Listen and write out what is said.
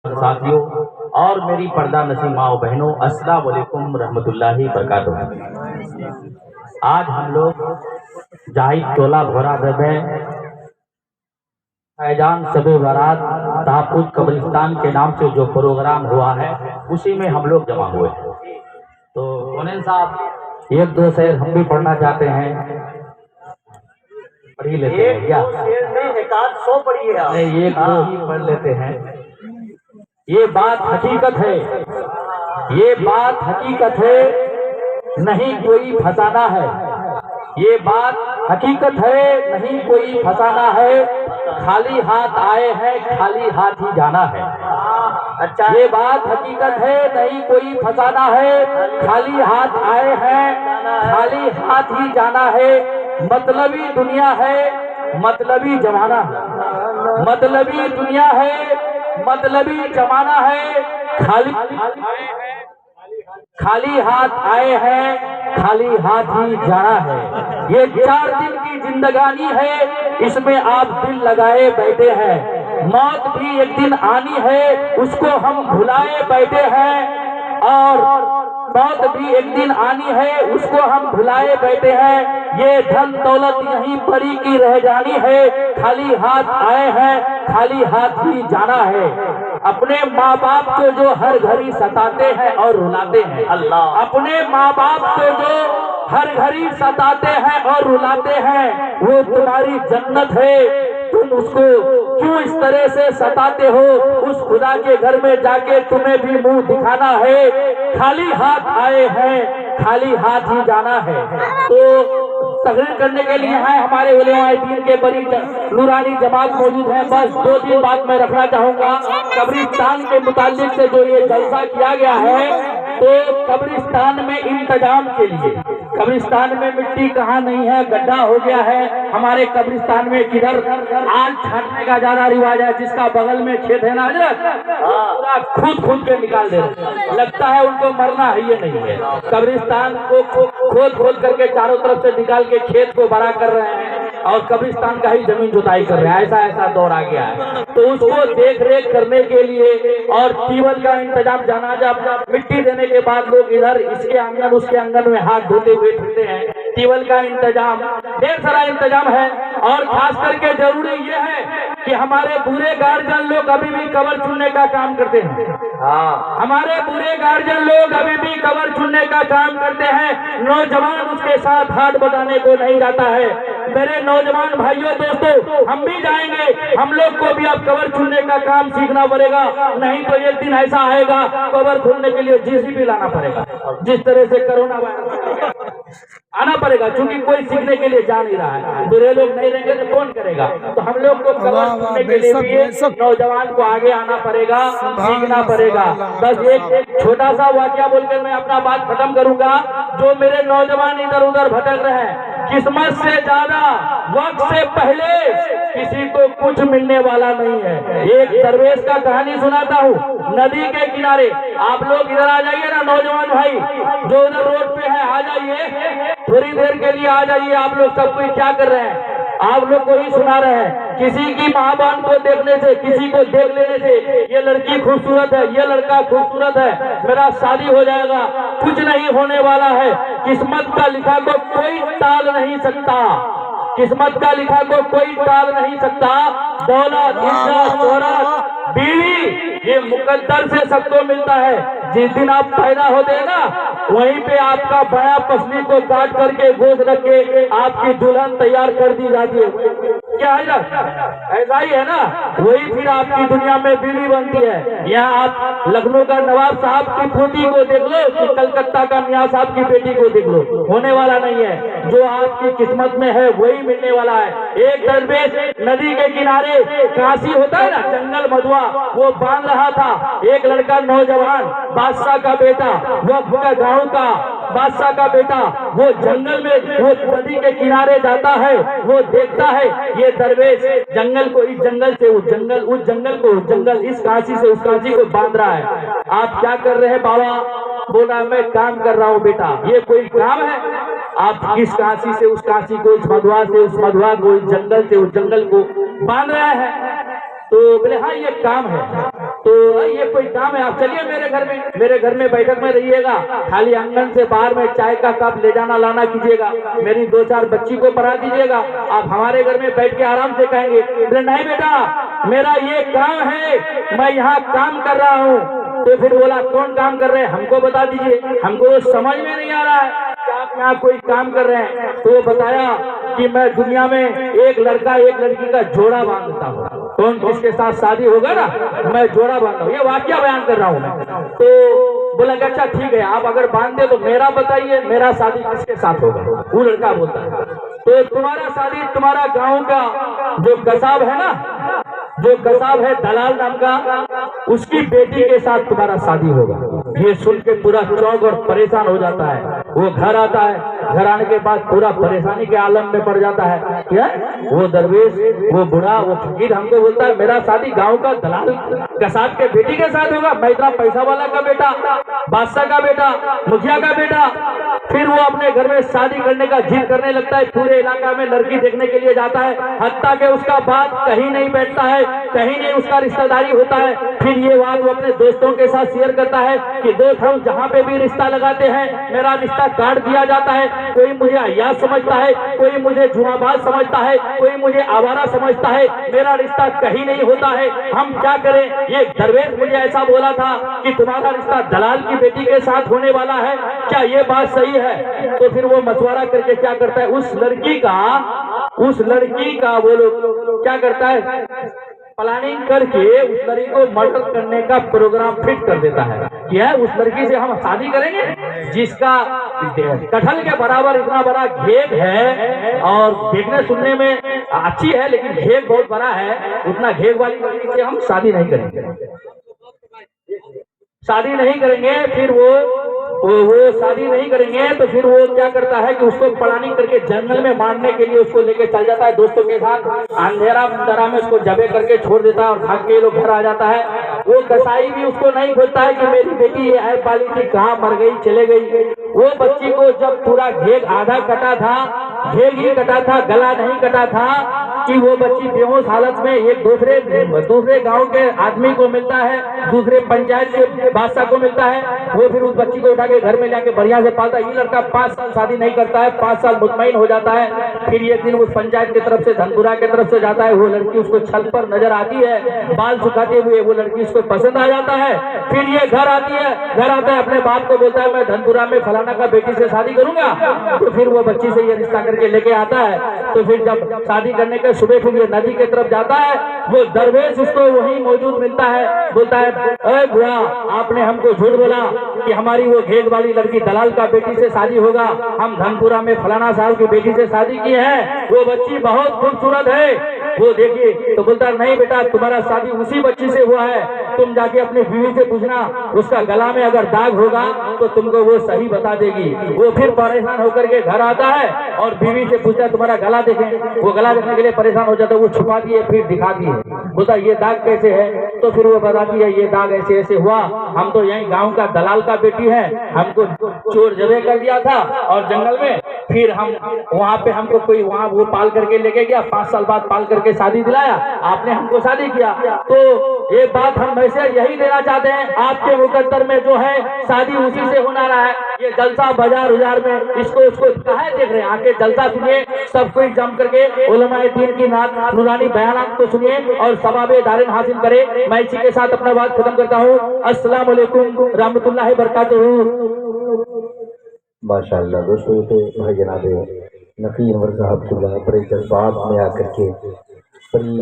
साथियों और मेरी पर्दा नसीब माओ बहनों, अस्सलाम वालेकुम रहमतुल्लाहि बरकातुहू। आज हम लोग जाहिद टोला भोरा में फैजान शबे बारात तहफ्फुज़ कब्रिस्तान के नाम से जो प्रोग्राम हुआ है उसी में हम लोग जमा हुए हैं। तो मोनेन साहब एक दो शेर हम भी पढ़ना चाहते हैं, पढ़ ही लेते हैं क्या? एक आध 100 पढ़िए आप। नहीं, एक दो ही पढ़ लेते हैं। ये बात हकीकत है, ये बात हकीकत है, नहीं कोई फसाना है। ये बात हकीकत है, नहीं कोई फसाना है। खाली हाथ आए हैं, खाली हाथ ही जाना है। अच्छा, ये बात हकीकत है, नहीं कोई फसाना है। खाली हाथ आए हैं, खाली हाथ ही जाना है। मतलबी दुनिया है, मतलबी जमाना है। मतलबी दुनिया है, मतलबी जमाना है। खाली हाथ आए हैं, खाली हाथ ही जाना है। ये 4 दिन की जिंदगानी है, इसमें आप दिल लगाए बैठे हैं। मौत भी एक दिन आनी है, उसको हम भुलाए बैठे हैं। और मौत भी एक दिन आनी है, उसको हम भुलाए बैठे हैं। ये धन दौलत यहीं परी की रह जानी है। खाली हाथ आए हैं, खाली हाथ ही जाना है। अपने माँ बाप को जो हर घड़ी सताते हैं और रुलाते हैं, अल्लाह, अपने माँ बाप को जो हर घड़ी सताते हैं और रुलाते हैं, वो तुम्हारी जन्नत है। तुम उसको क्यों इस तरह से सताते हो? उस खुदा के घर में जाके तुम्हें भी मुंह दिखाना है। खाली हाथ आए हैं, खाली हाथ ही जाना है। तो तकरीर करने के लिए है हमारे उलेमाए दीन के बड़ी नूरानी जमात मौजूद है। बस 2-3 बात मैं रखना चाहूंगा कब्रिस्तान के मुतालिक से। जो ये जलसा किया गया है, तो कब्रिस्तान में इंतजाम के लिए, कब्रिस्तान में मिट्टी कहाँ नहीं है, गड्ढा हो गया है। हमारे कब्रिस्तान में किधर आग छाटने का ज्यादा रिवाज है, जिसका बगल में खेत है ना, पूरा खुद के निकाल दे रहे। लगता है उनको मरना है, ये नहीं है। कब्रिस्तान को खोद करके चारों तरफ से निकाल के खेत को बड़ा कर रहे हैं और कब्रिस्तान का ही जमीन जुताई कर रहे हैं। ऐसा दौर आ गया है। तो उसको देख रेख करने के लिए और टीवल का इंतजाम, जनाजा मिट्टी देने के बाद लोग इधर इसके आंगन उसके आंगन में हाथ धोते हुए फिरते हैं। टीवल का इंतजाम, ढेर सारा इंतजाम है। और खास करके जरूरी ये है कि हमारे बूढ़े गार्जियन लोग अभी भी कब्र चुनने का काम करते हैं। हाँ, हमारे बूढ़े गार्जियन लोग अभी भी कब्र चुनने का काम करते हैं। नौजवान उसके साथ हाथ बटाने को नहीं जाता है। मेरे नौजवान भाइयों दोस्तों, हम भी जाएंगे। हम लोग को भी अब कब्र चुनने का काम सीखना पड़ेगा, नहीं तो एक दिन ऐसा आएगा कब्र खोलने के लिए जेसीबी लाना पड़ेगा। जिस तरह से कोरोना वायरस आना पड़ेगा, क्योंकि कोई सीखने के लिए जा नहीं रहा है। बुरे लोग नहीं रहेंगे तो कौन करेगा? तो हम लोग को कब्र चुनने के लिए नौजवान को आगे आना पड़ेगा, सीखना पड़ेगा। बस एक छोटा सा वाकया बोलकर मैं अपना बात खत्म करूंगा। जो मेरे नौजवान इधर उधर भटक रहे हैं, किस्मत से ज्यादा वक्त से पहले किसी को कुछ मिलने वाला नहीं है। एक दरवेश का कहानी सुनाता हूँ। नदी के किनारे, आप लोग इधर आ जाइए ना नौजवान भाई, जो उधर रोड पे है आ जाइए, थोड़ी देर के लिए आ जाइए। आप लोग सब कोई क्या कर रहे हैं? आप लोग को ही सुना रहे हैं। किसी की माँ बहन को देखने से, किसी को देख लेने से, ये लड़की खूबसूरत है, ये लड़का खूबसूरत है, मेरा शादी हो जाएगा, कुछ नहीं होने वाला है। किस्मत का लिखा को कोई टाल नहीं सकता, किस्मत का लिखा को कोई टाल नहीं सकता। दौलत, इज्जत, शोहरत, बीवी, ये मुकद्दर से सबको मिलता है। जिस दिन आप पैदा होते हैं ना, वहीं पे आपका बया पसली को काट करके गोश्त रख के आपकी दुल्हन तैयार कर दी जाती है। क्या है ना, ऐसा ही है ना। वही फिर आपकी दुनिया में बीवी बनती है। यहाँ आप लखनऊ का नवाब साहब की पोती को देख लो कि कलकत्ता का मियाँ साहब की बेटी को देख लो, होने वाला नहीं है। जो आपकी किस्मत में है वही मिलने वाला है। एक दरवेश नदी के किनारे, काशी होता है ना, जंगल मधुआ, वो बांध रहा था। एक लड़का नौजवान, बादशाह का बेटा, वो गाँव का बादशाह का बेटा, वो जंगल में, वो नदी के किनारे जाता है। वो देखता है ये दरवेश जंगल को इस जंगल से उस जंगल, उस जंगल को उस जंगल, इस काशी से उस काशी को बांध रहा है। आप क्या कर रहे हैं बाबा? बोला मैं काम कर रहा हूँ बेटा। ये कोई काम है? आप इस काशी से उस काशी को, इस मधुआ से उस मधुआ को, इस जंगल से उस जंगल को बांध रहे हैं। तो बोले हाँ ये काम है। तो ये कोई काम है? आप चलिए मेरे घर में बैठक में रहिएगा, खाली आंगन से बाहर में चाय का कप ले जाना लाना कीजिएगा, मेरी 2-4 बच्ची को पढ़ा दीजिएगा, आप हमारे घर में बैठ के आराम से कहेंगे। बोले नहीं बेटा, मेरा ये काम है, मैं यहाँ काम कर रहा हूँ। तो फिर बोला कौन काम कर रहे हैं, हमको बता दीजिए, हमको समझ में नहीं आ रहा है कि आप यहाँ कोई काम कर रहे हैं। तो वो बताया कि मैं दुनिया में एक लड़का एक लड़की का जोड़ा बांधता हूँ, कौन किसके साथ शादी होगा ना, मैं जोड़ा बांधता हूँ, ये वाक्य बयान कर रहा हूँ मैं। तो बोला कि अच्छा ठीक है, आप अगर बांधते तो मेरा बताइए, मेरा शादी किसके साथ होगा? वो लड़का बोलता है तो तुम्हारा शादी तुम्हारा गाँव का जो कसाब है ना, जो कसाब है दलाल नाम का, उसकी बेटी के साथ तुम्हारा शादी होगा। ये सुन के पूरा चौंक और परेशान हो जाता है। वो घर आता है, घर आने के बाद पूरा परेशानी के आलम में पड़ जाता है। क्या वो दरवेश, वो बूढ़ा, वो फकीर हमको बोलता है मेरा शादी गांव का दलाल कसाब के बेटी के साथ होगा। मैं इतना पैसा वाला का बेटा, बादशाह का बेटा, मुखिया का बेटा। फिर वो अपने घर में शादी करने का जिद करने लगता है, पूरे इलाका में लड़की देखने के लिए जाता है, हत्ता के उसका बात कहीं नहीं बैठता है, कहीं नहीं उसका रिश्तेदारी होता है। फिर ये बात वो अपने दोस्तों के साथ शेयर करता है कि दोस्त हम जहाँ पे भी रिश्ता लगाते हैं मेरा रिश्ता काट दिया जाता है, कोई मुझे अय्याश समझता है, कोई मुझे जुआबाज समझता है, कोई मुझे आवारा समझता है, मेरा रिश्ता कहीं नहीं होता है, हम क्या करें? ये दरवेश मुझे ऐसा बोला था कि तुम्हारा रिश्ता दलाल की बेटी के साथ होने वाला है, क्या ये बात सही है? तो फिर वो मशवरा करके क्या करता है, उस लड़की का वो लोग क्या करता है, प्लानिंग करके उस लड़की को मर्डर करने का प्रोग्राम फिट कर देता है। क्या है, उस लड़की से हम शादी करेंगे जिसका कटहल के बराबर इतना बड़ा घेग है और देखने सुनने में अच्छी है लेकिन घेग बहुत बड़ा है, उतना घेग वाली लड़की से हम शादी नहीं करेंगे। फिर वो शादी नहीं करेंगे तो फिर वो क्या करता है कि उसको प्लानिंग करके जंगल में मारने के लिए उसको लेके चल जाता है दोस्तों के साथ, अंधेरा में उसको जबे करके छोड़ देता है और भाग के लोग घर आ जाता है। वो कसाई भी उसको नहीं बोलता है कि मेरी बेटी ये है पाली थी, कहाँ मर गई, चले गई। वो बच्ची को जब पूरा घेग आधा कटा था, घेग ही कटा था, गला नहीं कटा था, कि वो बच्ची बेहोश हालत में एक दूसरे गांव के आदमी को मिलता है, दूसरे पंचायत के बादशाह को मिलता है। वो फिर उस बच्ची को उठा के घर में लाके बढ़िया से पालता है। ये लड़का 5 साल शादी नहीं करता है, 5 साल मुतमईन हो जाता है। फिर एक दिन उस पंचायत की तरफ से, धनपुरा की तरफ से जाता है, वो लड़की उसको छत पर नजर आती है, बाल सुखाते हुए वो लड़की उसको पसंद आ जाता है। फिर ये घर आता है, अपने बाप को बोलता है मैं धनपुरा में फलाना का बेटी से शादी करूंगा। तो फिर वो बच्ची से ये रिश्ता करके लेके आता है। तो फिर जब शादी करने के सुबह फिर ये नदी की तरफ जाता है, वो दरवेश उसको वहीं मौजूद मिलता है, बोलता है अरे बुआ, आपने हमको झूठ बोला कि हमारी वो घेग वाली लड़की दलाल का बेटी से शादी होगा, हम धनपुरा में फलाना साहब की बेटी से शादी की है, वो बच्ची बहुत खूबसूरत है, वो देखिए। तो बोलता है नहीं बेटा, तुम्हारा शादी उसी बच्ची से हुआ है, तुम जाके अपनी बीवी से पूछना, उसका गला में अगर दाग होगा तो तुमको वो सही बता देगी। वो फिर परेशान होकर के घर आता है और बीवी से पूछता है तुम्हारा गला देखें। वो गला देखने के लिए परेशान हो जाता है, वो छुपाती है, फिर दिखाती है, बोलता ये दाग कैसे है? तो फिर वो बताती है ये दाग ऐसे ऐसे हुआ, हम तो यही गांव का दलाल का बेटी है, हमको चोर जबे कर दिया था और जंगल में, फिर हम वहाँ पे हमको कोई वहाँ वो पाल करके लेके गया, 5 साल बाद पाल करके शादी दिलाया, आपने हमको शादी किया। तो ये बात हम वैसे यही देना चाहते हैं, आपके मुकद्दर में जो है शादी उसी से होना रहा है। ये जलसा बाजार में इसको उसको कहा देख रहे हैं, आके जलसा सुनिए, सब कोई जम करके उलमाए दीन की नात नूरानी बयानात को सुनिए और सवाबे दारिन हासिल करे। मैं इसी के साथ अपना बात खत्म करता हूँ। अस्सलाम वालेकुम रहमतुल्लाहि बरकातहू। माशाअल्लाह दोस्तों, ये तो भाई जनाब नकीर अनवर साहब के बड़े जज्बात में आकर के बड़ी